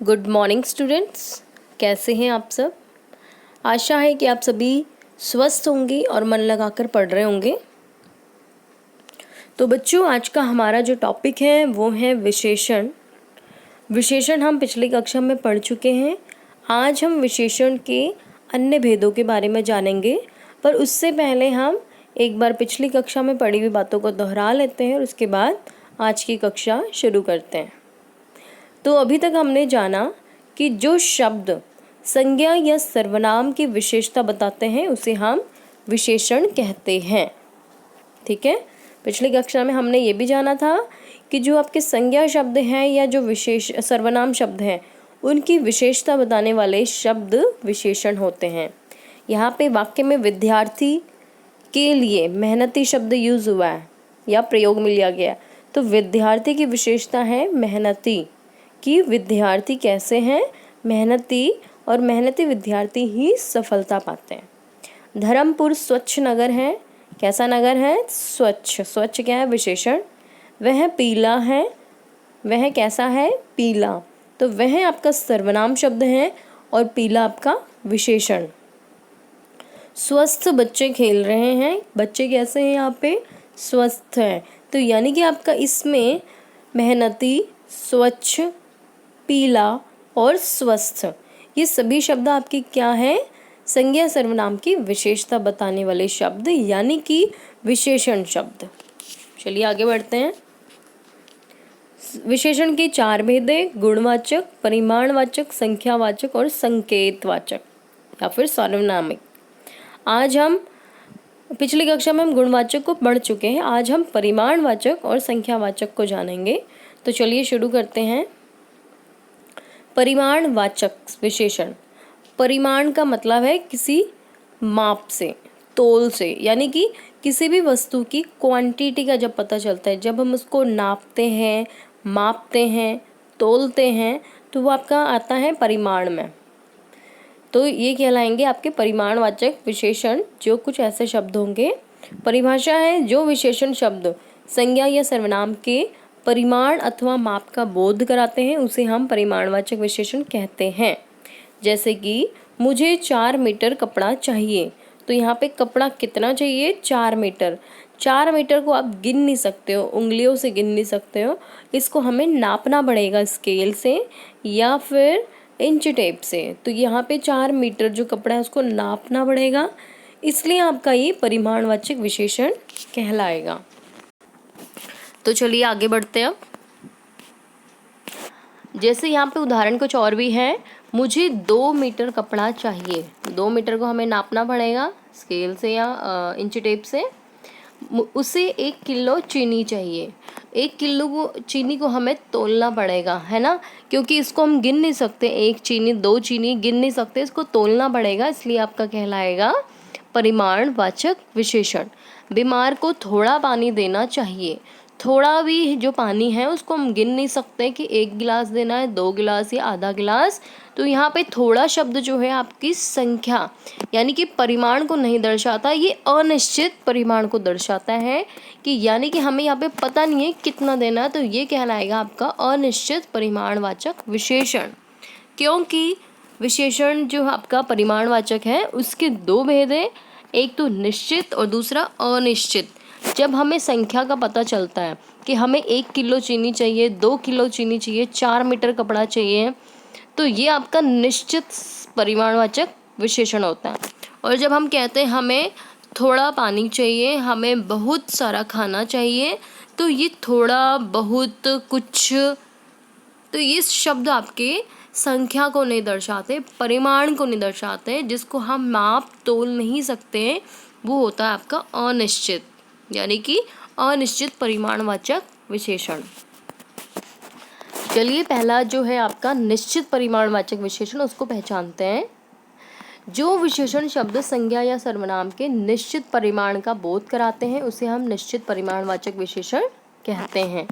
Good morning students, कैसे हैं आप सब। आशा है कि आप सभी स्वस्थ होंगे और मन लगाकर पढ़ रहे होंगे। तो बच्चों, आज का हमारा जो टॉपिक है वो है विशेषण। विशेषण हम पिछली कक्षा में पढ़ चुके हैं। आज हम विशेषण के अन्य भेदों के बारे में जानेंगे, पर उससे पहले हम एक बार पिछली कक्षा में पढ़ी हुई बातों को दोहरा लेते हैं और उसके बाद आज की कक्षा शुरू करते हैं। तो अभी तक हमने जाना कि जो शब्द संज्ञा या सर्वनाम की विशेषता बताते हैं उसे हम विशेषण कहते हैं। ठीक है, पिछली कक्षा में हमने ये भी जाना था कि जो आपके संज्ञा शब्द हैं या जो विशेष सर्वनाम शब्द हैं उनकी विशेषता बताने वाले शब्द विशेषण होते हैं। यहाँ पे वाक्य में विद्यार्थी के लिए मेहनती शब्द यूज हुआ है या प्रयोग में लिया गया, तो विद्यार्थी की विशेषता है मेहनती, कि विद्यार्थी कैसे हैं, मेहनती, और मेहनती विद्यार्थी ही सफलता पाते हैं। धर्मपुर स्वच्छ नगर है। कैसा नगर है? स्वच्छ। स्वच्छ क्या है? विशेषण। वह पीला है। वह कैसा है? पीला। तो वह आपका सर्वनाम शब्द है और पीला आपका विशेषण। स्वस्थ बच्चे खेल रहे हैं। बच्चे कैसे हैं? यहाँ पे स्वस्थ हैं। तो यानी कि आपका इसमें मेहनती, स्वच्छ, पीला और स्वस्थ, ये सभी शब्द आपकी क्या है? संज्ञा सर्वनाम की विशेषता बताने वाले शब्द, यानी कि विशेषण शब्द। चलिए आगे बढ़ते हैं। विशेषण के 4 भेद है: गुणवाचक, परिमाणवाचक, संख्यावाचक और संकेतवाचक या फिर सार्वनामिक। आज हम पिछली कक्षा में हम गुणवाचक को पढ़ चुके हैं। आज हम परिमाणवाचक और संख्यावाचक को जानेंगे। तो चलिए शुरू करते हैं। परिमाणवाचक विशेषण। परिमाण का मतलब है किसी माप से, तोल से, यानी कि किसी भी वस्तु की क्वांटिटी का जब पता चलता है, जब हम उसको नापते हैं, मापते हैं, तोलते हैं, तो वो आपका आता है परिमाण में। तो ये कहलाएंगे आपके परिमाणवाचक विशेषण, जो कुछ ऐसे शब्द होंगे। परिभाषा है: जो विशेषण शब्द संज्ञा या सर्वनाम के परिमाण अथवा माप का बोध कराते हैं उसे हम परिमाणवाचक विशेषण कहते हैं। जैसे कि मुझे 4 मीटर कपड़ा चाहिए, तो यहाँ पे कपड़ा कितना चाहिए? 4 मीटर। 4 मीटर को आप गिन नहीं सकते हो, उंगलियों से गिन नहीं सकते हो, इसको हमें नापना पड़ेगा स्केल से या फिर इंच टेप से। तो यहाँ पे 4 मीटर जो कपड़ा है उसको नापना पड़ेगा, इसलिए आपका ये परिमाणवाचक विशेषण कहलाएगा। तो चलिए आगे बढ़ते हैं। अब जैसे यहाँ पे उदाहरण कुछ और भी है। मुझे 2 मीटर कपड़ा चाहिए। 2 मीटर को हमें नापना पड़ेगा स्केल से या इंच टेप से। उसे 1 किलो चीनी चाहिए। 1 किलो चीनी को हमें तोलना पड़ेगा, है ना, क्योंकि इसको हम गिन नहीं सकते। 1 चीनी, 2 चीनी गिन नहीं सकते, इसको तोलना पड़ेगा, इसलिए आपका कहलाएगा परिमाणवाचक विशेषण। बीमार को थोड़ा पानी देना चाहिए। थोड़ा भी जो पानी है उसको हम गिन नहीं सकते कि 1 गिलास देना है, 2 गिलास या आधा गिलास। तो यहाँ पे थोड़ा शब्द जो है आपकी संख्या यानी कि परिमाण को नहीं दर्शाता, ये अनिश्चित परिमाण को दर्शाता है, कि यानी कि हमें यहाँ पे पता नहीं है कितना देना है, तो ये कहलाएगा आपका अनिश्चित परिमाणवाचक विशेषण। क्योंकि विशेषण जो आपका परिमाणवाचक है उसके 2 भेद है, एक तो निश्चित और दूसरा अनिश्चित। जब हमें संख्या का पता चलता है कि हमें 1 किलो चीनी चाहिए, 2 किलो चीनी चाहिए, 4 मीटर कपड़ा चाहिए, तो ये आपका निश्चित परिमाणवाचक विशेषण होता है। और जब हम कहते हैं हमें थोड़ा पानी चाहिए, हमें बहुत सारा खाना चाहिए, तो ये थोड़ा, बहुत, कुछ, तो ये शब्द आपके संख्या को नहीं दर्शाते, परिमाण को नहीं दर्शाते, जिसको हम माप तोल नहीं सकते, वो होता है आपका अनिश्चित, यानी कि अनिश्चित परिमाणवाचक विशेषण। चलिए पहला जो है आपका निश्चित परिमाणवाचक विशेषण, उसको पहचानते हैं। जो विशेषण शब्द संज्ञा या सर्वनाम के निश्चित परिमाण का बोध कराते हैं उसे हम निश्चित परिमाणवाचक विशेषण कहते हैं।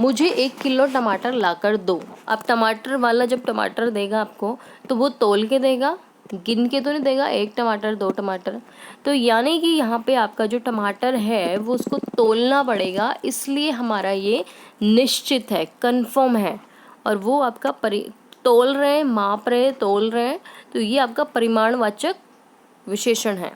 मुझे 1 किलो टमाटर लाकर दो। अब टमाटर वाला जब टमाटर देगा आपको तो वो तोल के देगा, गिन के तो नहीं देगा 1 टमाटर 2 टमाटर। तो यानी कि यहाँ पे आपका जो टमाटर है वो उसको तोलना पड़ेगा, इसलिए हमारा ये निश्चित है, कंफर्म है, और वो आपका तोल रहे हैं, माप रहे हैं, तोल रहे हैं, तो ये आपका परिमाणवाचक विशेषण है।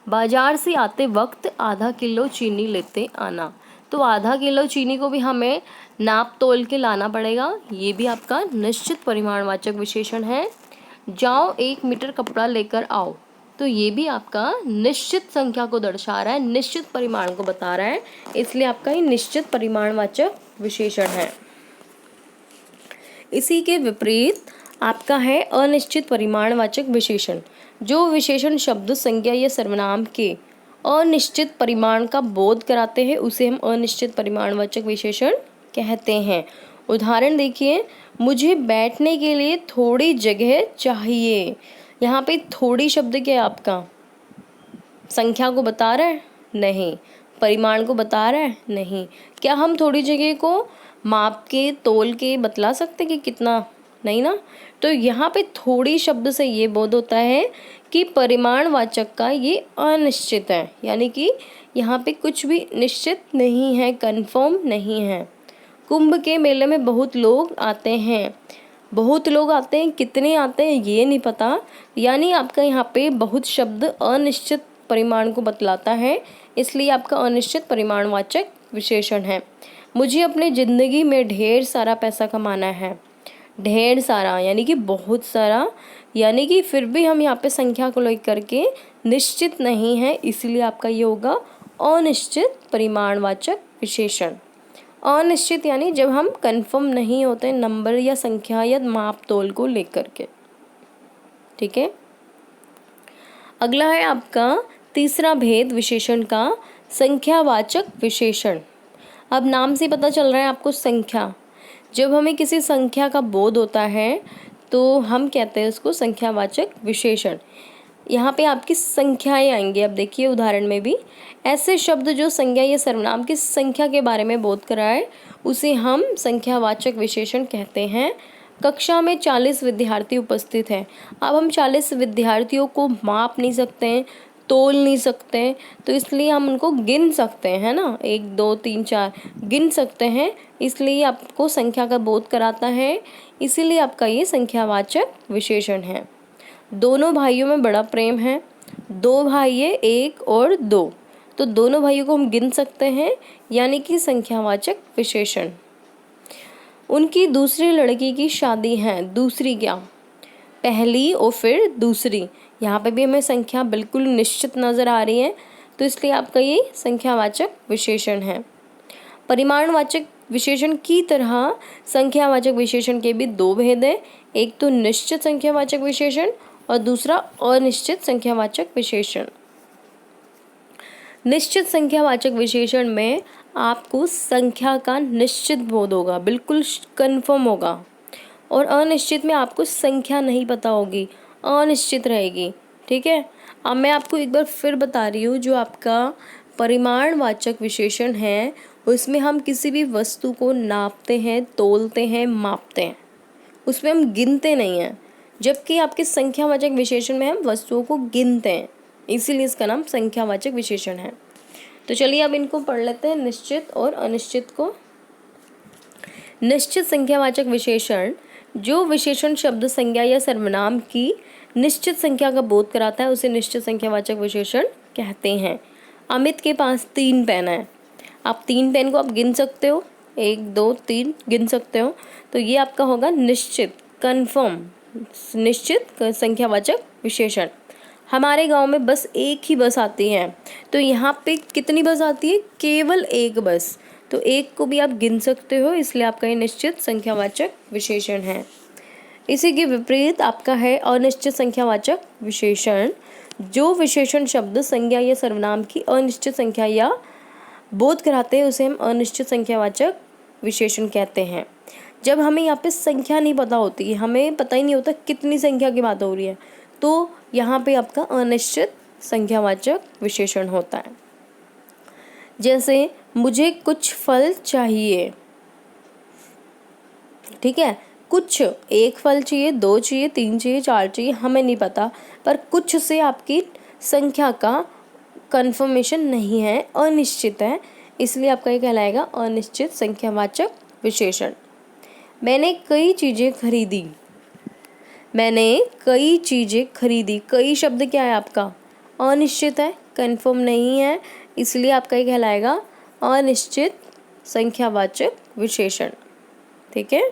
बाजार से आते वक्त आधा किलो चीनी लेते आना, तो आधा किलो चीनी को भी हमें नाप तोल के लाना पड़ेगा, ये भी आपका निश्चित परिमाणवाचक विशेषण है। जाओ 1 मीटर कपड़ा लेकर आओ, तो ये भी आपका निश्चित संख्या को दर्शा रहा है, निश्चित परिमाण को बता रहा है, इसलिए आपका ये निश्चित परिमाणवाचक विशेषण है। इसी के विपरीत आपका है अनिश्चित परिमाणवाचक विशेषण। जो विशेषण शब्द, संज्ञा या सर्वनाम के अनिश्चित परिमाण का बोध कराते हैं उसे हम अनिश्चित परिमाणवाचक विशेषण कहते हैं। उदाहरण देखिए, मुझे बैठने के लिए थोड़ी जगह चाहिए। यहाँ पे थोड़ी शब्द क्या है आपका? संख्या को बता रहा है? नहीं। परिमाण को बता रहा है? नहीं। क्या हम थोड़ी जगह को माप के, तोल के बतला सकते कि कितना? नहीं ना। तो यहाँ पे थोड़ी शब्द से ये बोध होता है कि परिमाणवाचक का ये अनिश्चित है, यानी कि यहाँ पे कुछ भी निश्चित नहीं है, कंफर्म नहीं है। कुंभ के मेले में बहुत लोग आते हैं। बहुत लोग आते हैं, कितने आते हैं ये नहीं पता, यानी आपका यहाँ पे बहुत शब्द अनिश्चित परिमाण को बतलाता है, इसलिए आपका अनिश्चित परिमाणवाचक विशेषण है। मुझे अपने ज़िंदगी में ढेर सारा पैसा कमाना है। ढेर सारा यानी कि बहुत सारा, यानी कि फिर भी हम यहाँ पे संख्या को लेकर के निश्चित नहीं है, इसलिए आपका ये होगा अनिश्चित परिमाणवाचक विशेषण। अनिश्चित यानी जब हम कंफर्म नहीं होते नंबर या संख्या या माप तोल को लेकर के। ठीक है, अगला है आपका तीसरा भेद विशेषण का, संख्यावाचक विशेषण। अब नाम से पता चल रहा है आपको संख्या। जब हमें किसी संख्या का बोध होता है तो हम कहते हैं उसको संख्यावाचक विशेषण। यहाँ पे आपकी संख्याएं आएंगी। अब देखिए उदाहरण में भी ऐसे शब्द जो संज्ञा या सर्वनाम की संख्या के बारे में बोध कराए उसे हम संख्यावाचक विशेषण कहते हैं। कक्षा में 40 विद्यार्थी उपस्थित हैं। अब हम 40 विद्यार्थियों को माप नहीं सकते हैं, तोल नहीं सकते हैं, तो इसलिए हम उनको गिन सकते हैं, है ना, 1 2 3 4 गिन सकते हैं, इसलिए आपको संख्या का बोध कराता है, इसीलिए आपका ये संख्यावाचक विशेषण है। दोनों भाइयों में बड़ा प्रेम है। 2 भाई है, 1 और 2, तो दोनों भाइयों को हम गिन सकते हैं, यानी कि संख्यावाचक विशेषण। उनकी दूसरी लड़की की शादी है। दूसरी क्या? पहली और फिर दूसरी। यहाँ पे भी हमें संख्या बिल्कुल निश्चित नज़र आ रही है, तो इसलिए आपका ये संख्यावाचक विशेषण है। परिमाणवाचक विशेषण की तरह संख्यावाचक विशेषण के भी 2 भेद हैं। एक तो निश्चित संख्यावाचक विशेषण और दूसरा अनिश्चित संख्यावाचक विशेषण। निश्चित संख्यावाचक विशेषण में आपको संख्या का निश्चित बोध होगा, बिल्कुल कंफर्म होगा, और अनिश्चित में आपको संख्या नहीं पता होगी, अनिश्चित रहेगी। ठीक है, अब मैं आपको एक बार फिर बता रही हूँ, जो आपका परिमाणवाचक विशेषण है उसमें हम किसी भी वस्तु को नापते हैं, तोलते हैं, मापते हैं, उसमें हम गिनते नहीं हैं, जबकि आपके संख्यावाचक विशेषण में हम वस्तुओं को गिनते हैं, इसीलिए इसका नाम संख्यावाचक विशेषण है। तो चलिए अब इनको पढ़ लेते हैं, निश्चित और अनिश्चित को। निश्चित संख्यावाचक विशेषण, जो विशेषण शब्द, संज्ञा या सर्वनाम की निश्चित संख्या का बोध कराता है उसे निश्चित संख्यावाचक विशेषण कहते हैं। अमित के पास 3 पेन है। आप 3 पेन को आप गिन सकते हो, 1 2 3 गिन सकते हो, तो ये आपका होगा निश्चित, कंफर्म, निश्चित संख्यावाचक विशेषण। हमारे गांव में बस एक ही बस आती है, तो यहाँ पे कितनी बस आती है? केवल 1 बस, तो 1 को भी आप गिन सकते हो, इसलिए आपका ये निश्चित संख्यावाचक विशेषण है। इसी के विपरीत आपका है अनिश्चित संख्यावाचक विशेषण, जो विशेषण शब्द, संज्ञा या सर्वनाम की अनिश्चित संख्या या बोध कराते हैं उसे हम अनिश्चित संख्यावाचक विशेषण कहते हैं। जब हमें यहाँ पे संख्या नहीं पता होती, हमें पता ही नहीं होता कितनी संख्या की बात हो रही है, तो यहाँ पे आपका अनिश्चित संख्यावाचक विशेषण होता है। जैसे मुझे कुछ फल चाहिए। ठीक है, कुछ, 1 फल चाहिए, 2 चाहिए, 3 चाहिए, 4 चाहिए, हमें नहीं पता, पर कुछ से आपकी संख्या का कंफर्मेशन नहीं है, अनिश्चित है, इसलिए आपका ये कहलाएगा अनिश्चित संख्यावाचक विशेषण। मैंने कई चीज़ें खरीदी। मैंने कई चीज़ें खरीदी। कई शब्द क्या है आपका? अनिश्चित है, कन्फर्म नहीं है, इसलिए आपका ये कहलाएगा अनिश्चित संख्यावाचक विशेषण। ठीक है,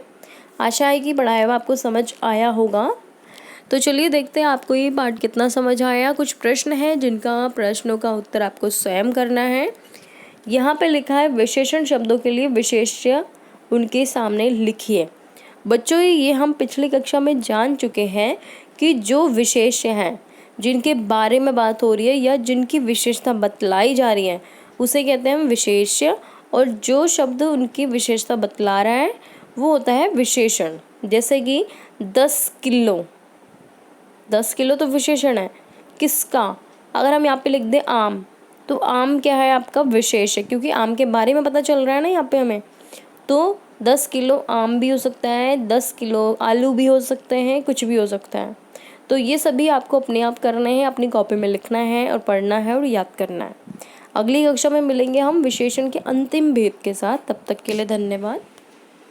आशा है कि पढ़ाया हुआ आपको समझ आया होगा। तो चलिए देखते हैं आपको ये पार्ट कितना समझ आया। कुछ प्रश्न हैं जिनका प्रश्नों का उत्तर आपको स्वयं करना है। यहाँ पे लिखा है विशेषण शब्दों के लिए विशेष्य उनके सामने लिखिए। बच्चों ये हम पिछली कक्षा में जान चुके हैं कि जो विशेष्य हैं जिनके बारे में बात हो रही है या जिनकी विशेषता बतलाई जा रही है उसे कहते हैं विशेष्य, और जो शब्द उनकी विशेषता बतला रहा है वो होता है विशेषण। जैसे कि 10 किलो, 10 किलो तो विशेषण है। किसका? अगर हम यहाँ पे लिख दें आम, तो आम क्या है आपका? विशेष है, क्योंकि आम के बारे में पता चल रहा है ना यहाँ पे हमें। तो 10 किलो आम भी हो सकता है, 10 किलो आलू भी हो सकते हैं, कुछ भी हो सकता है। तो ये सभी आपको अपने आप करने हैं, अपनी कॉपी में लिखना है और पढ़ना है और याद करना है। अगली कक्षा में मिलेंगे हम विशेषण के अंतिम भेद के साथ। तब तक के लिए धन्यवाद।